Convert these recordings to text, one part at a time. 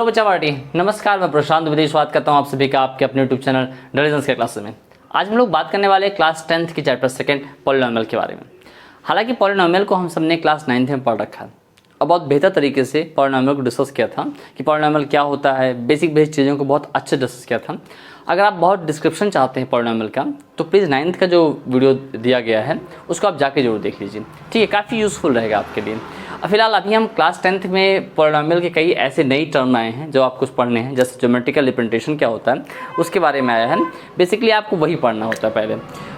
बच्चा पार्टी, नमस्कार। मैं प्रशांत विदेश बात करता हूँ आप सभी का आपके अपने यूट्यूब चैनल डिविजन्स के क्लासेस में। आज हम लोग बात करने वाले क्लास 10th की चैप्टर सेकंड पॉलिनोमियल के बारे में। हालांकि पॉलिनोमियल को हम सबने क्लास 9th में पढ़ रखा है और बहुत बेहतर तरीके से पॉलिनोमियल को डिस्कस किया था कि पॉलिनोमियल क्या होता है, बेसिक चीज़ों को बहुत अच्छे डिस्कस किया था। अगर आप बहुत डिस्क्रिप्शन चाहते हैं पॉलिनोमियल का तो प्लीज़ 9th का जो वीडियो दिया गया है उसको आप जाके जरूर देख लीजिए, ठीक है। काफ़ी यूज़फुल रहेगा आपके लिए। फिलहाल अभी हम क्लास 10th में पॉलिनोमियल के कई ऐसे नई टर्म आए हैं जो आपको पढ़ने हैं, जैसे ज्योमेट्रिकल रिप्रेजेंटेशन क्या होता है उसके बारे में आया है। बेसिकली आपको वही पढ़ना होता है पहले।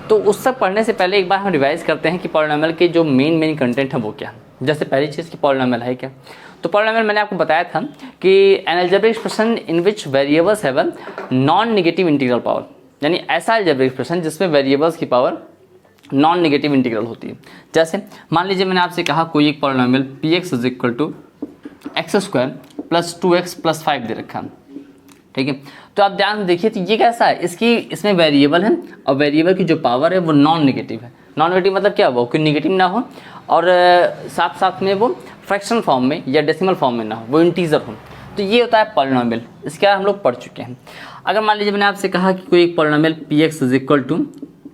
तो उस सब पढ़ने से पहले एक बार हम रिवाइज करते हैं कि पॉलिनोमियल के जो मेन कंटेंट है वो क्या है। जैसे पहली चीज़ कि पॉलिनोमियल है क्या। तो पॉलिनोमियल मैंने आपको बताया था कि N algebraic expression in which variables have a non negative integral power, यानी ऐसा अलजेब्रिक एक्सप्रेशन जिसमें वेरिएबल्स की पावर नॉन नेगेटिव इंटीग्रल होती है। जैसे मान लीजिए मैंने आपसे कहा कोई एक polynomial px is equal to x square plus 2x plus 5 दे रखा है, ठीक है। तो आप ध्यान से देखिए तो ये कैसा है, इसमें वेरिएबल है और वेरिएबल की जो पावर है वो नॉन नेगेटिव है। नॉन नेगेटिव मतलब क्या हुआ, कोई नेगेटिव ना हो और साथ साथ में वो फ्रैक्शन फॉर्म में या डेसिमल फॉर्म में ना हो, वो इंटीजर हो। तो ये होता है पॉलिनोमियल। इसके हम लोग पढ़ चुके हैं। अगर मान लीजिए मैंने आपसे कहा कि कोई एक polynomial px is equal to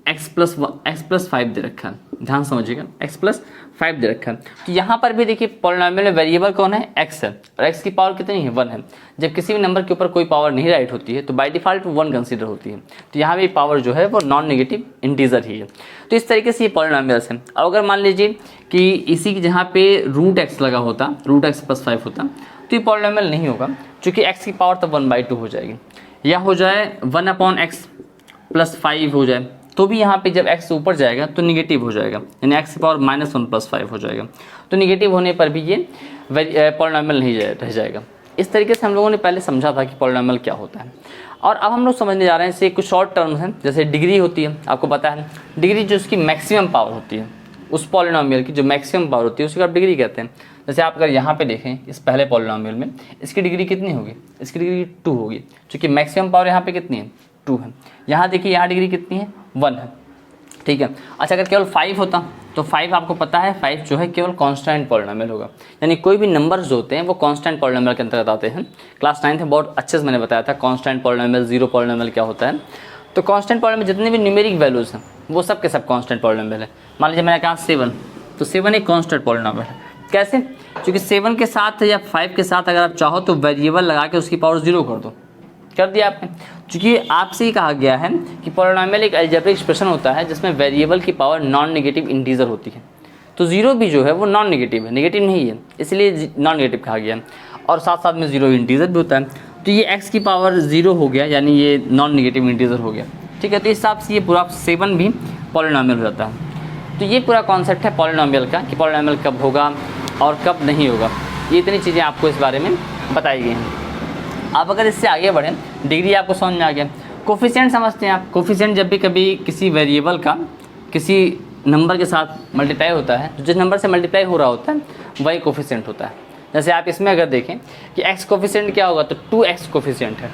x plus 5 दे रखा है, ध्यान समझिएगा, x प्लस 5 दे रखा है। तो यहाँ पर भी देखिए पॉलिनोमियल में वेरिएबल कौन है, x है और x की पावर कितनी है, 1 है। जब किसी भी नंबर के ऊपर कोई पावर नहीं राइट होती है तो बाय डिफॉल्ट 1 कंसीडर होती है। तो यहाँ भी पावर जो है वो नॉन नेगेटिव इंटीजर ही है। तो इस तरीके से ये पॉलिनोमियल्स है। और अगर मान लीजिए कि इसी की जहाँ पे रूट x लगा होता, रूट x प्लस 5 होता, तो ये पॉलिनोमियल नहीं होगा, चूँकि x की पावर तो 1/2 हो जाएगी, या हो जाए 1/x प्लस 5 हो जाए, तो भी यहाँ पे जब x ऊपर जाएगा तो निगेटिव हो जाएगा, यानी x की पावर -1 प्लस 5 हो जाएगा। तो निगेटिव होने पर भी ये पॉलिनोमियल नहीं रह जाएगा। इस तरीके से हम लोगों ने पहले समझा था कि पॉलिनोमियल क्या होता है। और अब हम लोग समझने जा रहे हैं इससे कुछ शॉर्ट टर्म्स हैं। जैसे डिग्री होती है, आपको पता है डिग्री जो उसकी मैक्सिमम पावर होती है, उस पॉलिनोमियल की जो मैक्सिमम पावर होती है उसको आप डिग्री कहते हैं। जैसे आप अगर यहाँ पे देखें इस पहले पॉलिनोमियल में इसकी डिग्री कितनी होगी, इसकी डिग्री 2 होगी, क्योंकि मैक्सिमम पावर यहाँ पे कितनी है, 2 है। यहाँ देखिए यहाँ डिग्री कितनी है, 1 है, ठीक है। अच्छा अगर केवल 5 होता तो 5 आपको पता है 5 जो है केवल कांस्टेंट पॉलिनोमियल होगा, यानी कोई भी नंबर्स जो होते हैं वो कांस्टेंट पॉलिनोमियल के अंतर्गत आते हैं। क्लास 9th में बहुत अच्छे से मैंने बताया था कांस्टेंट पॉलिनोमियल, जीरो पॉलिनोमियल क्या होता है। तो कांस्टेंट पॉलिनोमियल जितने भी न्यूमेरिक वैल्यूज हैं वो सब के सब कांस्टेंट पॉलिनोमियल है। मान लीजिए मैंने कहा 7, तो 7 एक कांस्टेंट पॉलिनोमियल है। कैसे, क्योंकि 7 के साथ या 5 के साथ अगर आप चाहो तो वेरिएबल लगा के उसकी पावर 0 कर दो, कर दिया आपने। क्योंकि आपसे ही कहा गया है कि पॉलिनोमियल एक अलजेब्रिक एक्सप्रेशन होता है जिसमें वेरिएबल की पावर नॉन नेगेटिव इंटीजर होती है। तो 0 भी जो है वो नॉन नेगेटिव है, नेगेटिव नहीं है, इसलिए नॉन नेगेटिव कहा गया है। और साथ साथ में 0 इंटीजर भी होता है। तो ये x की पावर 0 हो गया, यानी ये नॉन नेगेटिव इंटीजर हो गया, ठीक है। तो इस हिसाब से ये पूरा 7 भी पॉलिनोमियल हो जाता है। तो ये पूरा कॉन्सेप्ट है पॉलिनोमियल का कि पॉलिनोमियल कब होगा और कब नहीं होगा। ये इतनी चीज़ें आपको इस बारे में बताई गई हैं। आप अगर इससे आगे बढ़ें, डिग्री आपको समझ में आ गया। कोफिशिएंट समझते हैं आप। कोफिशिएंट जब भी कभी किसी वेरिएबल का किसी नंबर के साथ मल्टीप्लाई होता है, तो जिस नंबर से मल्टीप्लाई हो रहा होता है वही कोफिशिएंट होता है। जैसे आप इसमें अगर देखें कि x कोफिशिएंट क्या होगा तो 2x कोफिशिएंट है।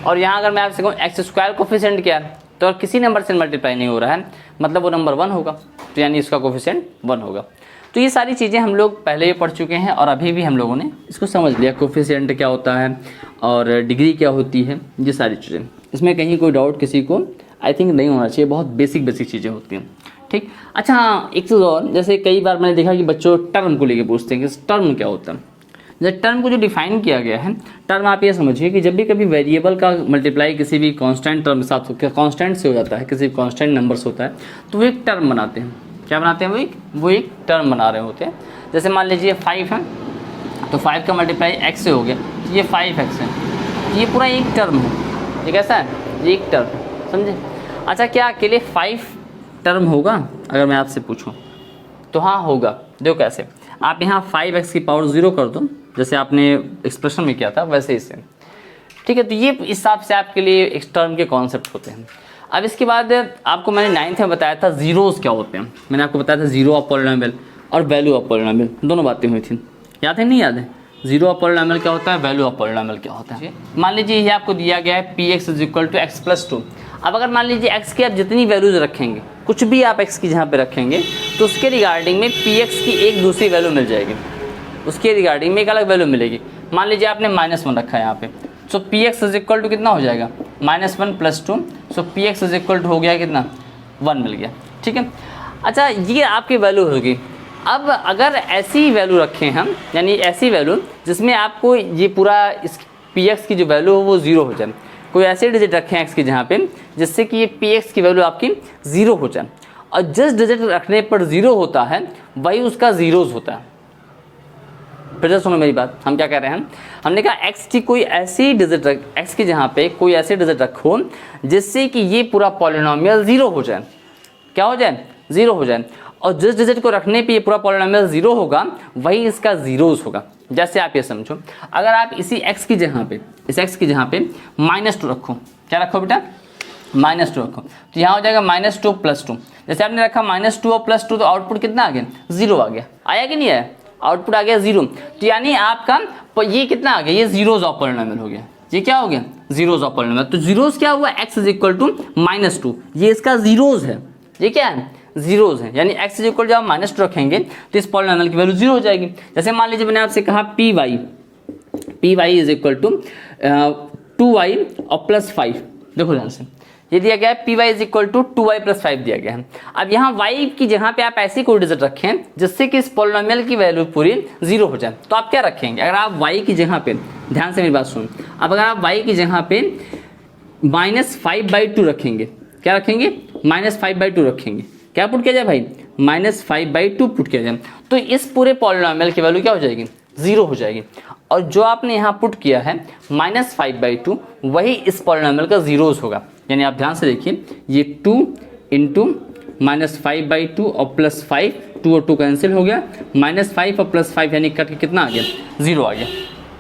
और यहाँ अगर मैं आपसे कहूँ x स्क्वायर कोफिशिएंट क्या है, तो अगर किसी नंबर से मल्टीप्लाई नहीं हो रहा है मतलब वो नंबर 1 होगा, तो यानी इसका कोफिशिएंट 1 होगा। तो ये सारी चीज़ें हम लोग पहले ही पढ़ चुके हैं और अभी भी हम लोगों ने इसको समझ लिया, कोफिशिएंट क्या होता है और डिग्री क्या होती है, ये सारी चीज़ें। इसमें कहीं कोई डाउट किसी को आई थिंक नहीं होना चाहिए, बहुत बेसिक चीज़ें होती हैं, ठीक। अच्छा हाँ, एक चीज़ और, जैसे कई बार मैंने देखा कि बच्चों टर्म को लेके पूछते हैं कि टर्म क्या होता है। जैसे टर्म को जो डिफाइन किया गया है, टर्म आप ये समझिए कि जब भी कभी वेरिएबल का मल्टीप्लाई किसी भी कांस्टेंट टर्म के साथ कांस्टेंट से हो जाता है, किसी कांस्टेंट नंबर से होता है, तो वो एक टर्म बनाते हैं। क्या बनाते हैं, वो एक टर्म बना रहे होते हैं। जैसे मान लीजिए 5 है तो 5 का मल्टीप्लाई x से हो गया, तो ये 5x है, तो ये पूरा एक टर्म है। ये कैसा है, ये एक टर्म है, समझे। अच्छा क्या अकेले 5 टर्म होगा, अगर मैं आपसे पूछूं तो हाँ होगा। देखो कैसे, आप यहाँ 5x की पावर 0 कर दो, जैसे आपने एक्सप्रेशन में किया था वैसे इसे, ठीक है। तो ये इस हिसाब से आपके लिए एक टर्म के कॉन्सेप्ट होते हैं। अब इसके बाद आपको मैंने 9th में बताया था जीरोस क्या होते हैं। मैंने आपको बताया था जीरो ऑफ पॉलिनोमियल और वैल्यू ऑफ पॉलिनोमियल, दोनों बातें हुई थी, याद है नहीं याद है। जीरो ऑफ पॉलिनोमियल क्या होता है, वैल्यू ऑफ पॉलिनोमियल क्या होता है। मान लीजिए ये आपको दिया गया है px is equal to x plus 2। अब अगर मान लीजिए x की आप जितनी वैल्यूज रखेंगे, कुछ भी आप x की जहाँ पे रखेंगे, तो उसके रिगार्डिंग में px की एक दूसरी वैल्यू मिल जाएगी, उसके रिगार्डिंग में एक अलग वैल्यू मिलेगी। मान लीजिए आपने -1 रखा है यहाँ पे, so P X is equal to कितना हो जाएगा -1 + 2, so P X is equal to हो गया कितना 1 मिल गया, ठीक है। अच्छा ये आपकी वैल्यू होगी। अब अगर ऐसी वैल्यू रखें हम, यानी ऐसी वैल्यू जिसमें आपको ये पूरा इस पी एक्स की जो वैल्यू हो वो 0 हो जाए, कोई ऐसे डिजिट रखें एक्स की जहाँ पे जिससे कि ये पी एक्स की वैल्यू आपकी 0 हो जाए, और जिस डिजिट रखने पर 0 होता है वही उसका जीरोज होता है। फिर से सुनो मेरी बात, हम क्या कह रहे हैं, हमने कहा एक्स की कोई ऐसी डिजिट एक्स की जहाँ पे कोई ऐसी डिजिट रखो जिससे कि ये पूरा पॉलिनोमियल 0 हो जाए। क्या हो जाए? 0 हो जाए, और जिस डिजिट को रखने पे ये पूरा पॉलिनोमियल 0 होगा वही इसका जीरोज होगा। जैसे आप ये समझो, अगर आप इसी x की जगह पे, इस x की जगह पे -2 रखो, क्या रखो बेटा -2 रखो, तो यहाँ हो जाएगा -2 + 2। जैसे आपने रखा -2 और +2 तो आउटपुट कितना आ गया 0 आ गया, आया कि नहीं आया? आउटपुट आ गया 0। तो यानी आपका ये कितना आ गया, ये जीरोज ऑफ पॉलिनोमियल हो गया। ये क्या हो गया? Zeros of polynomial. तो जीरोज क्या हुआ? x इज इक्वल टू -2, ये इसका जीरोज है। ये क्या है? जीरोज है, यानी x इज इक्वल जब आप -2 रखेंगे तो इस पॉलिनोमियल की वैल्यू 0 हो जाएगी। जैसे मान लीजिए मैंने आपसे कहा P Y is equal to 2y और +5। देखो ध्यान से, ये दिया गया है P Y is equal to 2y + 5 दिया गया है। अब यहाँ y की जगह पे आप ऐसी कोई डिजिट रखें जिससे कि इस पॉलिनोमियल की वैल्यू पूरी 0 हो जाए, तो आप क्या रखेंगे? अगर आप y की जगह पे, ध्यान से मेरी बात सुन, अब अगर आप y की जगह पे -5/2 रखेंगे, क्या रखेंगे? -5/2 रखेंगे, क्या पुट किया जाए भाई? -5/2 पुट किया जाए, तो इस पूरे पॉलिनोमियल की वैल्यू क्या हो जाएगी? 0 हो जाएगी। और जो आपने यहाँ पुट किया है -5/2 वही इस पॉलिनोमियल का जीरोज होगा। यानी आप ध्यान से देखिए, ये 2 × -5/2 और +5, 2 और 2 कैंसिल हो गया, -5 और +5 यानी कट के कितना आ गया? 0 आ गया।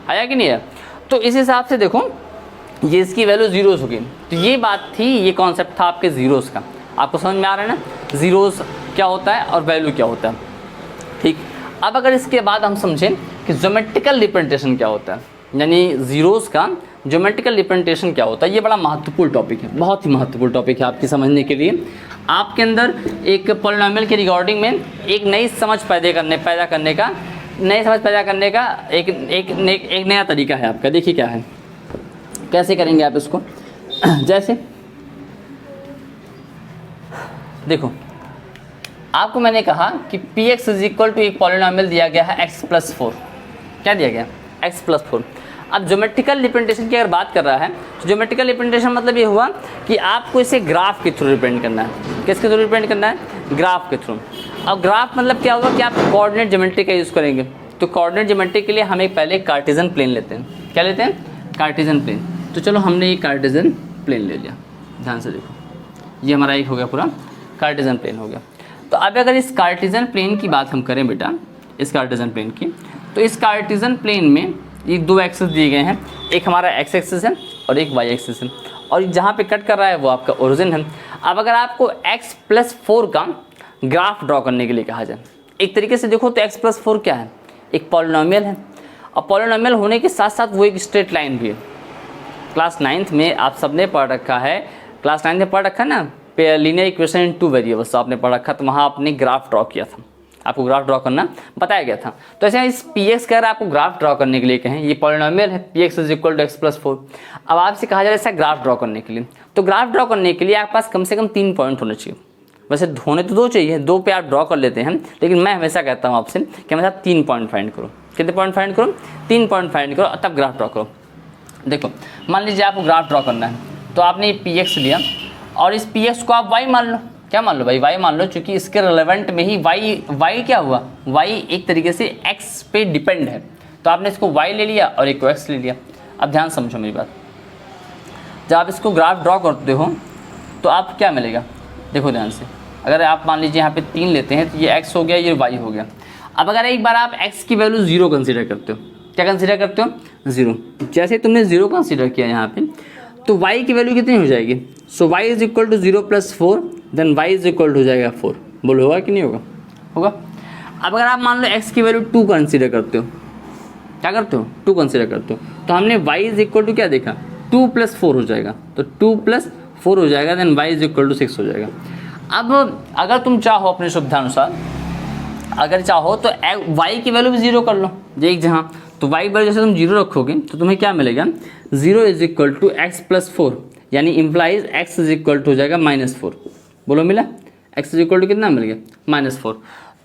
आया कि नहीं आया? तो इस हिसाब से देखो ये इसकी वैल्यू जीरोज होगी। तो ये बात थी, ये कॉन्सेप्ट था आपके जीरोज का। आपको समझ में आ रहा है ना जीरोज क्या होता है और वैल्यू क्या होता है, ठीक। अब अगर इसके बाद हम समझें कि ज्योमेट्रिकल रिप्रेजेंटेशन क्या होता है, यानी जीरोज का ज्योमेट्रिकल रिप्रेजेंटेशन क्या होता है, ये बड़ा महत्वपूर्ण टॉपिक है, बहुत ही महत्वपूर्ण टॉपिक है आपकी समझने के लिए। आपके अंदर एक पॉलिनोमियल के रिगार्डिंग में एक नई समझ पैदा करने का एक नया तरीका है आपका। देखिए क्या है, कैसे करेंगे आप इसको। जैसे देखो, आपको मैंने कहा कि P X is equal to एक पॉलिनोमियल दिया गया है x + 4। क्या दिया गया? x + 4। अब ज्योमेट्रिकल रिप्रेजेंटेशन की अगर बात कर रहा है तो ज्योमेट्रिकल रिप्रेजेंटेशन मतलब ये हुआ कि आपको इसे ग्राफ के थ्रू रिप्रेजेंट करना है। किसके थ्रू रिप्रेजेंट करना है? ग्राफ के थ्रू। अब ग्राफ मतलब क्या होगा कि आप कोऑर्डिनेट ज्योमेट्री का यूज़ करेंगे। तो कोऑर्डिनेट ज्योमेट्री के लिए हम एक पहले कार्टेशियन प्लेन लेते हैं। क्या लेते हैं? Cartesian plane. तो चलो हमने ये कार्टेशियन प्लेन ले लिया, ध्यान से देखो, ये हमारा एक हो गया, पूरा कार्टेशियन प्लेन हो गया। तो अब अगर इस कार्टेशियन प्लेन की बात हम करें बेटा, इस कार्टेशियन प्लेन की, तो इस कार्टेशियन प्लेन में ये 2 एक्सिस दिए गए हैं, एक हमारा x एक्सिस है और एक y एक्सिस है, और जहाँ पे कट कर रहा है वो आपका ओरिजिन है। अब अगर आपको x + 4 का ग्राफ ड्रॉ करने के लिए कहा जाए, एक तरीके से देखो तो x + 4 क्या है? एक पॉलिनोमियल है, और पॉलिनोमियल होने के साथ साथ वो एक स्ट्रेट लाइन भी है। क्लास 9th में आप सबने पढ़ रखा है, क्लास 9th में पढ़ रखा है ना, लीनियर इक्वेशन इन 2 वेरिएबल्स आपने पढ़ रखा, तो वहाँ आपने ग्राफ ड्रॉ किया था, आपको ग्राफ ड्रॉ करना बताया गया था। तो ऐसे इस पी एक्स का अगर आपको ग्राफ ड्रॉ करने के लिए कहें, ये पॉलिनोमियल है P X is equal to x + 4। अब आपसे कहा जा रहा है ऐसा ग्राफ ड्रॉ करने के लिए, तो ग्राफ ड्रॉ करने के लिए आपके पास कम से कम 3 पॉइंट होने चाहिए। वैसे होने तो 2 चाहिए, 2 पे आप ड्रॉ कर लेते हैं, लेकिन मैं हमेशा कहता हूँ आपसे कि हमेशा 3 पॉइंट फाइंड करो। कितने पॉइंट फाइंड करो? 3 पॉइंट फाइंड करो, तब ग्राफ ड्रॉ करो। देखो मान लीजिए आपको ग्राफ ड्रॉ करना है, तो आपने ये पी एक्स लिया और इस पी एक्स को आप y मान लो। क्या मान लो भाई? y मान लो, क्योंकि इसके रिलेवेंट में ही y क्या हुआ? y एक तरीके से x पे डिपेंड है, तो आपने इसको y ले लिया और एक को x ले लिया। अब ध्यान समझो मेरी बात, जब आप इसको ग्राफ ड्रॉ करते हो तो आप क्या मिलेगा? देखो ध्यान से, अगर आप मान लीजिए यहाँ पे 3 लेते हैं तो ये x हो गया, ये y हो गया। अब अगर एक बार आप x की वैल्यू 0 कंसीडर करते हो, क्या कंसीडर करते हो? 0। जैसे तुमने 0 कंसीडर किया यहाँ पे, तो y की वैल्यू कितनी हो जाएगी? So y is equal to 0 + 4, then y is equal to हो जाएगा 4। बोलो होगा कि नहीं होगा? होगा। अब अगर आप मान लो x की वैल्यू 2 कंसीडर करते हो, क्या करते हो? 2 कंसीडर करते हो, तो हमने y इज इक्वल टू क्या देखा? 2 + 4 हो जाएगा, तो 2 + 4 हो जाएगा, then y is equal to 6 हो जाएगा। अब अगर तुम चाहो अपने सुविधानुसार, अगर चाहो तो y की वैल्यू भी 0 कर लो, एक जहाँ, तो y की वैल्यू जैसे तुम 0 रखोगे तो तुम्हें क्या मिलेगा, 0 is equal to x plus 4, यानी implies x is equal to हो जाएगा -4। बोलो मिला, x इज इक्वल टू कितना मिल गया, -4।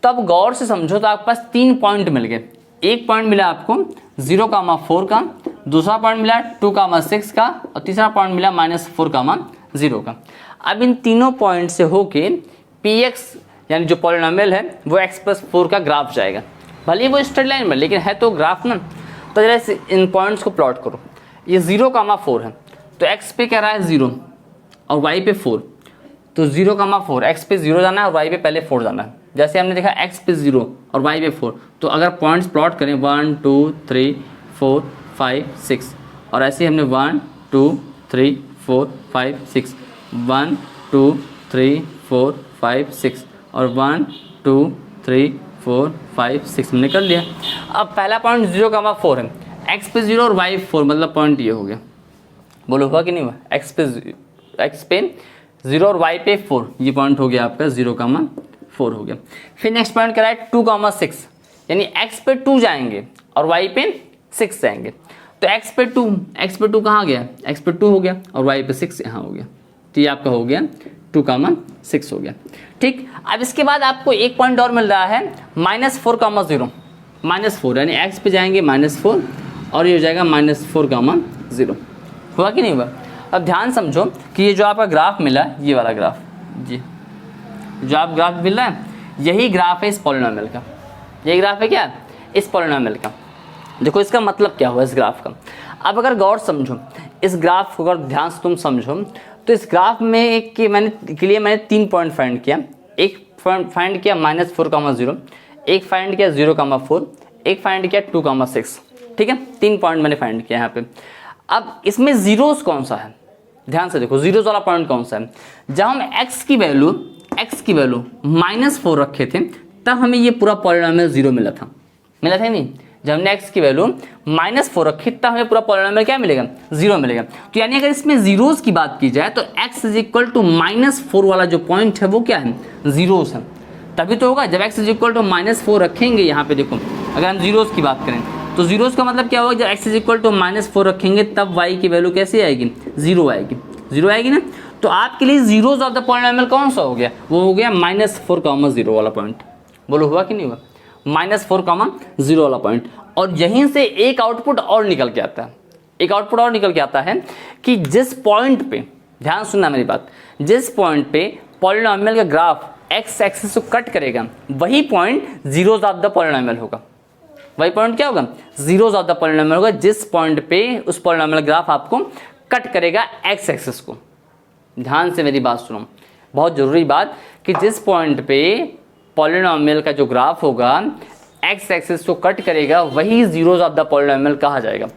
तो अब गौर से समझो तो आपके पास 3 पॉइंट मिल गए। एक पॉइंट मिला आपको 0,4 का, दूसरा पॉइंट मिला 2,6 का, और तीसरा पॉइंट मिला -4,0 का। अब इन तीनों पॉइंट से होके px यानी जो पॉलिनोमियल है वो x प्लस 4 का ग्राफ जाएगा। भले वो स्ट्रेट लाइन में, लेकिन है तो ग्राफ ना। तो जरा इन पॉइंट्स को प्लॉट करो। ये 0,4 है तो x पे कह रहा है 0 और y पे 4, तो 0,4 x पे 0 जाना है और y पे पहले 4 जाना है। जैसे हमने देखा x पे 0 और y पे 4, तो अगर पॉइंट्स प्लॉट करें 1 2 3 4 5 6, और ऐसे हमने 1 2 3 4 5 6, 1 2 3 4 5 6 और 1 2 3 4 5 6 हमने कर लिया। अब पहला पॉइंट 0,4 है, x पे 0 और y पे 4, मतलब पॉइंट ये हो गया। बोलो हुआ कि नहीं हुआ, x पे 0 और y पे 4, ये पॉइंट हो गया आपका 0,4 हो गया। फिर नेक्स्ट पॉइंट करा है 2,6, यानी x पे 2 जाएंगे और y पे 6 जाएंगे। तो x पे 2 कहाँ गया, x पे 2 हो गया और y पे 6 यहाँ हो गया, तो ये आपका हो गया 2,6 हो गया। ठीक, अब इसके बाद आपको एक पॉइंट और मिल रहा है -4,0, -4 यानी x पे जाएंगे -4 और ये हो जाएगा -4,0। हुआ कि नहीं हुआ। अब ध्यान समझो कि ये जो आपका ग्राफ मिला, ये वाला ग्राफ जी, जो आप ग्राफ मिल रहा है, यही ग्राफ है इस पॉलिनोमियल का। ये ग्राफ है क्या, इस पॉलिनोमियल का। देखो इसका मतलब क्या हुआ इस ग्राफ का। अब अगर गौर समझो इस ग्राफ को, अगर ध्यान से तुम समझो तो इस ग्राफ में मैंने 3 पॉइंट फाइंड किया। एक फाइंड किया -4,0, एक फाइंड किया 0,4, एक फाइंड किया 2,6। ठीक है, 3 पॉइंट मैंने फाइंड किया यहाँ पे। अब इसमें जीरोस कौन सा है, ध्यान से देखो जीरोस वाला पॉइंट कौन सा है। जब हम x की वैल्यू -4 रखे थे तब हमें ये पूरा पॉलिनोमियल 0 मिला था नहीं। जब हमने x की वैल्यू -4 रखी तब हमें पूरा पॉलिनोमियल क्या मिलेगा, 0 मिलेगा। तो यानी अगर इसमें जीरोस की बात की जाए तो x इज इक्वल टू -4 वाला जो पॉइंट है वो क्या है, जीरोस है। तभी तो होगा जब x इज इक्वल टू -4 रखेंगे। यहाँ पे देखो अगर हम जीरोस की बात करें तो जीरोस का मतलब क्या होगा, जब x इज इक्वल टू -4 रखेंगे तब y की वैल्यू कैसी आएगी, 0 आएगी ना। तो आपके लिए जीरोस ऑफ द पॉलिनोमियल कौन सा हो गया, वो हो गया -4,0 वाला पॉइंट। बोलो हुआ कि नहीं हुआ, -4,0 वाला पॉइंट। और यहीं से एक आउटपुट और निकल के आता है, कि जिस पॉइंट पे, ध्यान सुनना मेरी बात, जिस पॉइंट पे पॉलिनोमियल का ग्राफ x एक्सिस को कट करेगा वही point zeros of the polynomial होगा। वही पॉइंट क्या होगा, जीरोस ऑफ द पॉलिनोमियल होगा, जिस पॉइंट पे उस पॉलिनोमियल ग्राफ आपको कट करेगा x एक्सिस को। ध्यान से मेरी बात सुनो, बहुत जरूरी बात, कि जिस पॉइंट पे पॉलिनोमियल का जो ग्राफ होगा x एक्सिस को कट करेगा वही जीरोस ऑफ द पॉलिनोमियल कहा जाएगा।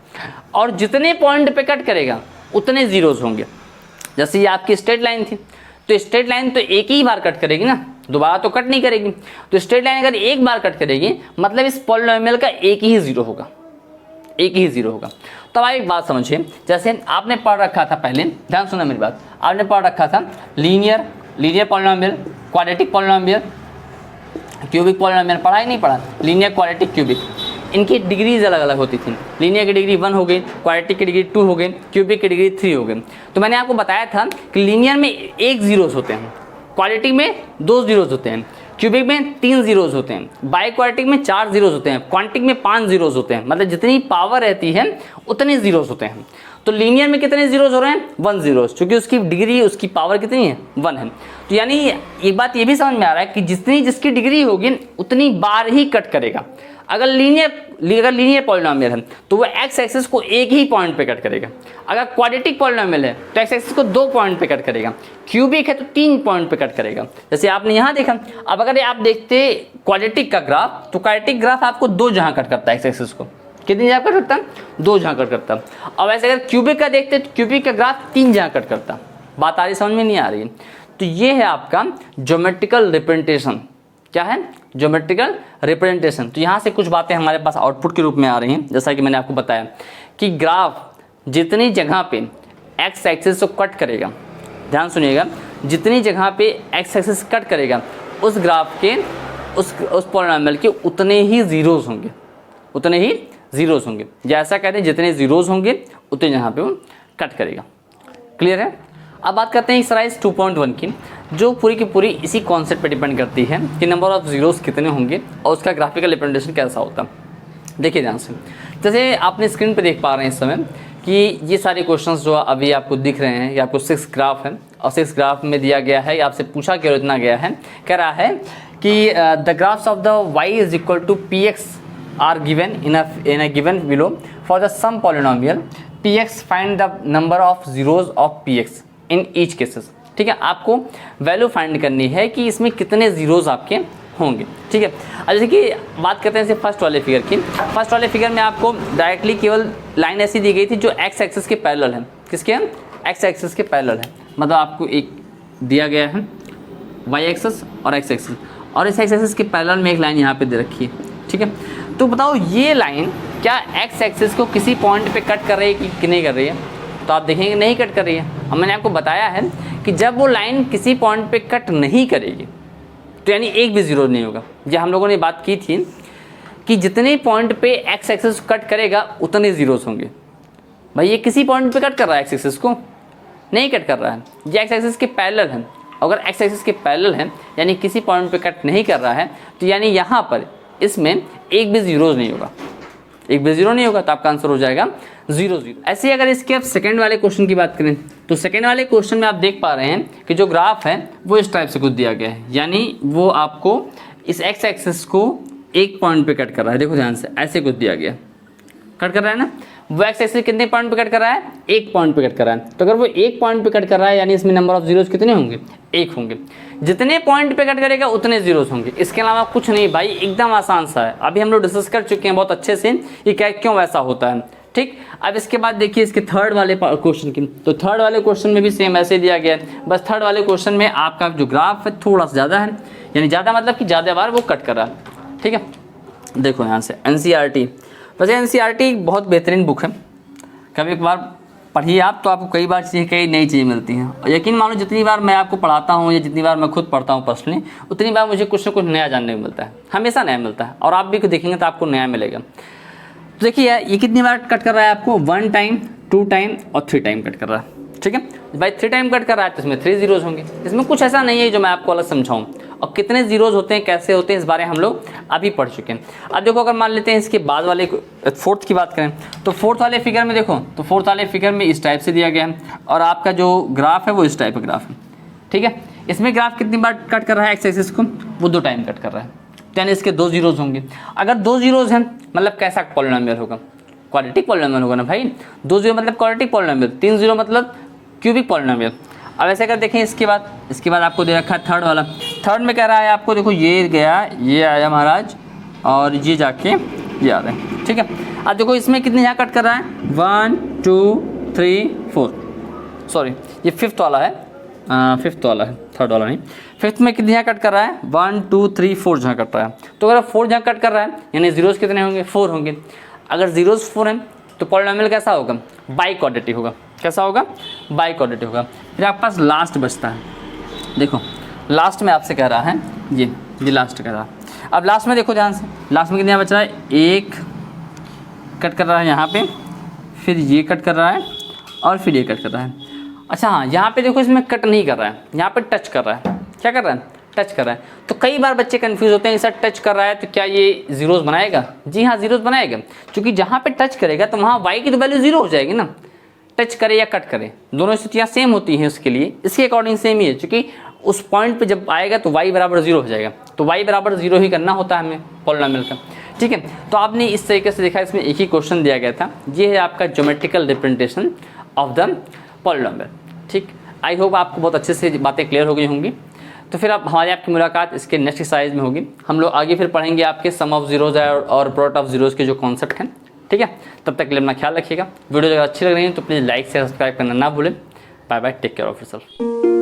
और जितने पॉइंट पे कट करेगा उतने जीरोस होंगे। जैसे ये आपकी स्ट्रेट लाइन थी, तो स्ट्रेट लाइन तो एक ही बार कट करेगी ना, दोबारा तो कट नहीं करेगी। तो स्ट्रेट लाइन अगर एक बार कट करेगी मतलब इस पॉलिनोमियल का एक ही जीरो होगा। तो आप एक बात समझिए, जैसे आपने पढ़ रखा था पहले, ध्यान सुना मेरी बात, आपने पढ़ रखा था linear polynomial, quadratic polynomial, cubic polynomial पढ़ा ही नहीं पढ़ा, लीनियर, क्वाड्रेटिक, क्यूबिक, इनकी डिग्रीज अलग अलग होती थी। लीनियर की डिग्री 1 हो गई, क्वाड्रेटिक की डिग्री 2 हो गई, क्यूबिक की डिग्री 3 हो गई। तो मैंने आपको बताया था कि लीनियर में 1 जीरोस होते हैं, क्वाड्रेटिक में 2 जीरोस होते हैं, क्यूबिक में 3 जीरोस होते हैं, बाई क्वाड्रेटिक में 4 जीरोस होते हैं, क्वांटिक में 5 जीरोस होते हैं। मतलब जितनी पावर रहती है उतने जीरोस होते हैं। तो लीनियर में कितने जीरोस हो रहे हैं, 1 जीरोस, क्योंकि उसकी डिग्री, उसकी पावर कितनी है, 1 है। तो यानी एक बात ये भी समझ में आ रहा है कि जिसकी डिग्री होगी उतनी बार ही कट करेगा। अगर लीनियर पॉलिनोमियल है तो वो x एक्सिस को एक ही पॉइंट पे कट करेगा। अगर क्वाड्रेटिक पॉलिनोमियल है तो x एक्सिस को 2 पॉइंट पे कट करेगा। क्यूबिक है तो 3 पॉइंट पे कट करेगा, जैसे आपने यहाँ देखा। अब अगर आप देखते क्वाड्रेटिक का ग्राफ, तो क्वाड्रेटिक ग्राफ आपको 2 जहाँ कट करता है x एक्सिस को, कितनी जगह कट करता है, 2 जहाँ कट करता है। और वैसे अगर क्यूबिक का देखते तो क्यूबिक का ग्राफ 3 जहाँ कट करता। बात आ रही, समझ में नहीं आ रही। तो ये है आपका ज्योमेट्रिकल रिप्रेजेंटेशन। क्या है, ज्योमेट्रिकल रिप्रेजेंटेशन। तो यहाँ से कुछ बातें हमारे पास आउटपुट के रूप में आ रही हैं। जैसा कि मैंने आपको बताया कि ग्राफ जितनी जगह पे x एक्सिस को कट करेगा, ध्यान सुनिएगा, जितनी जगह पे x एक्सिस कट करेगा उस ग्राफ के उस पॉलिनोमियल के उतने ही जीरोस होंगे, उतने ही जीरोज होंगे, या ऐसा कहते हैं जितने जीरोज होंगे उतने यहाँ पे वो कट करेगा। क्लियर है। अब बात करते हैं एक्सरसाइज 2.1 की, जो पूरी की पूरी इसी कॉन्सेप्ट पे डिपेंड करती है कि नंबर ऑफ जीरोस कितने होंगे और उसका ग्राफिकल रिप्रेजेंटेशन कैसा होता है। देखिए ध्यान से, जैसे आपने स्क्रीन पे देख पा रहे हैं इस समय कि ये सारे क्वेश्चंस जो अभी आपको दिख रहे हैं, ये आपको 6 ग्राफ है और 6 ग्राफ में दिया गया है, आपसे पूछा क्या इतना गया है, कह रहा है कि the graphs of the y is equal to px are given in a given below for the some polynomial px find the number of zeros of px in each cases. ठीक है, आपको वैल्यू फाइंड करनी है कि इसमें कितने zeros आपके होंगे। ठीक है, अब जैसे कि बात करते हैं इसे फर्स्ट वाले फिगर की। फर्स्ट वाले फिगर में आपको डायरेक्टली केवल लाइन ऐसी दी गई थी जो एक्स एक्सिस के पैरेलल है। किसके है? एक्स एक्सिस के पैरेलल है, मतलब आपको एक दिया गया है वाई एक्सिस और एक्स एक्सिस, और इस एक्स एक्सिस के पैरेलल में एक लाइन यहाँ पे दे रखी है। ठीक है, तो बताओ ये लाइन क्या एक्स एक्सिस को किसी पॉइंट पे कट कर रही है कि नहीं कर रही है? तो आप देखेंगे नहीं कट कर रही है। अब मैंने आपको बताया है कि जब वो लाइन किसी पॉइंट पे कट नहीं करेगी तो यानी एक भी जीरो नहीं होगा। ये हम लोगों ने बात की थी कि जितने पॉइंट पे एक्स एक्सिस कट करेगा उतने जीरोस होंगे। भाई ये किसी पॉइंट पे कट कर रहा है एक्स एक्सिस को? नहीं कट कर रहा है, ये एक्स एक्सिस के पैरेलल है। अगर एक्स एक्सिस के पैरेलल है यानी किसी पॉइंट पे कट नहीं कर रहा है, तो यानी यहाँ पर इसमें एक भी जीरोज नहीं होगा, एक भी जीरो नहीं होगा, तो आपका आंसर हो जाएगा 0 0। ऐसे ही अगर इसके आप सेकंड वाले क्वेश्चन की बात करें तो सेकंड वाले क्वेश्चन में आप देख पा रहे हैं कि जो ग्राफ है वो इस टाइप से कुछ दिया गया है, यानी वो आपको इस एक्स एक्सिस को एक पॉइंट पे कट कर रहा है। देखो ध्यान से, ऐसे कुछ दिया गया, कट कर रहा है ना। वो एक्स एक्सिस कितने पॉइंट पे कट कर रहा है? एक पॉइंट पे कट कर रहा है। तो अगर वो एक पॉइंट पे कट कर रहा है यानी इसमें नंबर ऑफ जीरोज कितने होंगे? एक होंगे। जितने पॉइंट पे कट करेगा उतने जीरोस होंगे, इसके अलावा कुछ नहीं भाई, एकदम आसान सा है। अभी हम लोग डिस्कस कर चुके हैं बहुत अच्छे से ये क्या क्यों वैसा होता है। ठीक, अब इसके बाद देखिए इसके थर्ड वाले क्वेश्चन की, तो थर्ड वाले क्वेश्चन में भी सेम ऐसे दिया गया है, बस थर्ड वाले क्वेश्चन में आपका जो ग्राफ है थोड़ा सा ज़्यादा है, यानी ज़्यादा मतलब कि ज़्यादा बार वो कट कर रहा है। ठीक है, देखो यहाँ से NCERT, वैसे NCERT बहुत बेहतरीन बुक है, कभी एक बार पढ़िए आप तो आपको कई बार चीज़ें कई नई चीज़ें मिलती हैं। और यकीन मानो जितनी बार मैं आपको पढ़ाता हूँ या जितनी बार मैं खुद पढ़ता हूँ पर्सनली, उतनी बार मुझे कुछ ना कुछ नया जानने को मिलता है, हमेशा नया मिलता है, और आप भी देखेंगे तो आपको नया मिलेगा। तो देखिए ये कितनी बार कट कर रहा है आपको? 1 टाइम, 2 टाइम और 3 टाइम कट कर रहा है। ठीक है भाई, 3 टाइम कट कर रहा है तो इसमें 3 जीरोज होंगे। इसमें कुछ ऐसा नहीं है जो मैं आपको अलग समझाऊँ, और कितने जीरोज होते हैं कैसे होते हैं इस बारे हम लोग अभी पढ़ चुके हैं। अब देखो अगर मान लेते हैं इसके बाद वाले फोर्थ की बात करें तो फोर्थ वाले फिगर में देखो, तो फोर्थ वाले फिगर में इस टाइप से दिया गया है और आपका जो ग्राफ है वो इस टाइप का ग्राफ है। ठीक है, इसमें ग्राफ कितनी बार कट कर रहा है एक्स एक्सिस को? वो 2 टाइम कट कर रहा है, यानी इसके 2 जीरोज होंगे। अगर 2 जीरोज हैं मतलब कैसा पॉलिनोमियल होगा? क्वाड्रेटिक पॉलिनोमियल होगा ना भाई। 2 जीरो मतलब क्वाड्रेटिक पॉलिनोमियल, 3 जीरो मतलब क्यूबिक पॉलिनोमियल। अब ऐसे अगर देखें इसके बाद आपको दे रखा है थर्ड वाला। थर्ड में कह रहा है आपको, देखो ये गया, ये आया महाराज, और ये जाके ये आ रहा है। ठीक है, अब देखो इसमें कितनी यहाँ कट कर रहा है? 1 2 3 4, सॉरी ये फिफ्थ वाला है, फिफ्थ वाला है, थर्ड वाला नहीं। फिफ्थ में कितनी यहाँ कट कर रहा है? 1 2 3 4 जहाँ कट रहा है। तो अगर 4 जहाँ कट कर रहा है यानी जीरोज कितने होंगे? 4 होंगे। अगर जीरोज 4 हैं तो पॉलिनोमियल कैसा होगा? बाई क्वाड्रेटिक होगा। कैसा होगा? बाई क्वाड्रेटिक होगा। फिर आपके पास लास्ट बचता है, देखो लास्ट में आपसे कह रहा है ये लास्ट कह रहा है। अब लास्ट में देखो ध्यान से, लास्ट में कितना बच रहा है? 1 कट कर रहा है यहाँ पे, फिर ये कट कर रहा है और फिर ये कट कर रहा है। अच्छा हाँ, यहाँ पे देखो इसमें कट नहीं कर रहा है, यहाँ पे टच कर रहा है। क्या कर रहा है? टच कर रहा है। तो कई बार बच्चे कंफ्यूज होते हैं कि सर टच कर रहा है तो क्या ये जीरोज बनाएगा? जी हाँ, जीरोज बनाएगा, क्योंकि जहाँ पे टच करेगा तो वहाँ वाई की तो वैल्यू जीरो हो जाएगी ना। टच करे या कट करे दोनों स्थितियाँ सेम होती हैं उसके लिए, इसके अकॉर्डिंग सेम ही है, क्योंकि उस पॉइंट पे जब आएगा तो y बराबर 0 हो जाएगा, तो y बराबर 0 ही करना होता है हमें पॉलिनोमियल का। ठीक है, तो आपने इस तरीके से देखा, इसमें एक ही क्वेश्चन दिया गया था, ये है आपका geometrical representation of the polynomial. ठीक, आई होप आपको बहुत अच्छे से बातें क्लियर हो गई होंगी। तो फिर आप हमारी आपकी मुलाकात इसके नेक्स्ट एक्सरसाइज में होगी। हम लोग आगे फिर पढ़ेंगे आपके सम ऑफ जीरोज और प्रोडक्ट ऑफ जीरोज के जो कॉन्सेप्ट हैं। ठीक है, तब तक के लिए अपना ख्याल रखिएगा। वीडियो अगर अच्छी लग रही है तो प्लीज़ लाइक से सब्सक्राइब करना ना भूलें। Bye bye, take care of yourself.